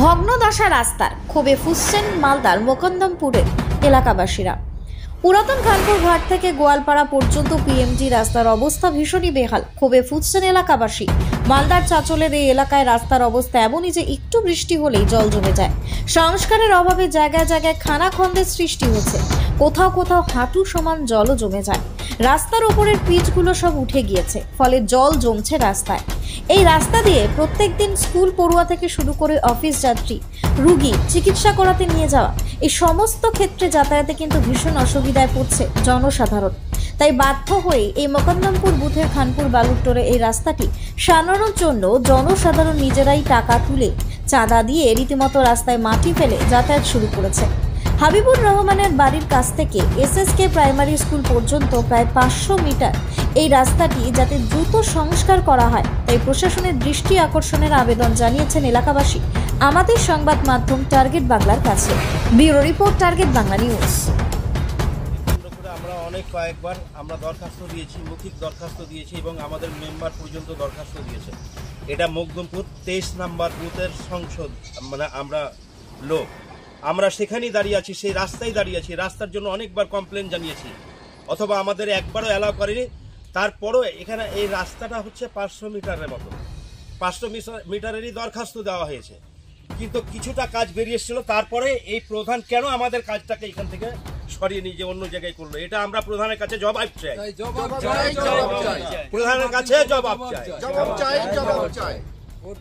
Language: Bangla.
ভগ্নদশা রাস্তার ক্ষোভে ফুঁসছেন মালদার মোকন্দমপুরের এলাকাবাসীরা। পুরাতন খানপুর ঘাট থেকে গোয়ালপাড়া পর্যন্ত পিএমজি রাস্তার অবস্থা ভীষণই বেহাল। ক্ষোভে ফুঁসছেন এলাকাবাসী। মালদার চাঁচলের এই এলাকায় রাস্তার অবস্থা এমনই যে একটু বৃষ্টি হলেই জল জমে যায়। সংস্কারের অভাবে জায়গায় জায়গায় খানাখন্দের সৃষ্টি হচ্ছে। কোথাও কোথাও হাঁটু সমান জলও জমে যায়। রাস্তার উপরের পিচগুলো সব উঠে গিয়েছে, ফলে জল জমছে রাস্তায়। এই রাস্তা দিয়ে প্রত্যেক দিন স্কুল পড়ুয়া থেকে শুরু করে অফিস যাত্রী, রুগী চিকিৎসা করাতে নিয়ে যাওয়া, এই সমস্ত ক্ষেত্রে যাতায়াতে কিন্তু ভীষণ অসুবিধায় পড়ছে জনসাধারণ। তাই বাধ্য হয়ে এই মোকন্দমপুর বুথের খানপুর বালুরটোরে এই রাস্তাটি সারানোর জন্য জনসাধারণ নিজেরাই টাকা তুলে চাঁদা দিয়ে রীতিমতো রাস্তায় মাটি ফেলে যাতায়াত শুরু করেছে। হাবিবুর রহমানের বাড়ির কাছ থেকে এসএসকে প্রাইমারি স্কুল পর্যন্ত প্রায় 500 মিটার এই রাস্তাটি যাতে দ্রুত সংস্কার করা হয় তাই প্রশাসনের দৃষ্টি আকর্ষণের আবেদন জানিয়েছেন এলাকাবাসী আমাদের সংবাদ মাধ্যম টার্গেট বাংলার কাছে। Bureau report, target Bangla news. আমরা কয়েকবার দরখাস্ত দিয়েছি, মৌখিক দরখাস্ত দিয়েছি এবং আমাদের মেম্বার পর্যন্ত দরখাস্ত দিয়েছে। এটা মোকন্দমপুর 23 নম্বর বুথের সংসদ, আমরা সেখানেই দাঁড়িয়ে আছি, সেই রাস্তায় দাঁড়িয়ে আছি। রাস্তার জন্য অনেকবার কমপ্লেন জানিয়েছি, অথবা আমাদের একবারও অ্যালাউ করেনি। তারপরও এখানে এই রাস্তাটা হচ্ছে 500 মিটারের মতো, 500 মিটারেরই দরখাস্ত দেওয়া হয়েছে, কিন্তু কিছুটা কাজ বেরিয়ে এসেছিল। তারপরে এই প্রধান কেন আমাদের কাজটাকে এখান থেকে সরিয়ে নিয়ে যে অন্য জায়গায় করলো, এটা আমরা প্রধানের কাছে জবাব চাই, প্রধানের কাছে জবাব চাই।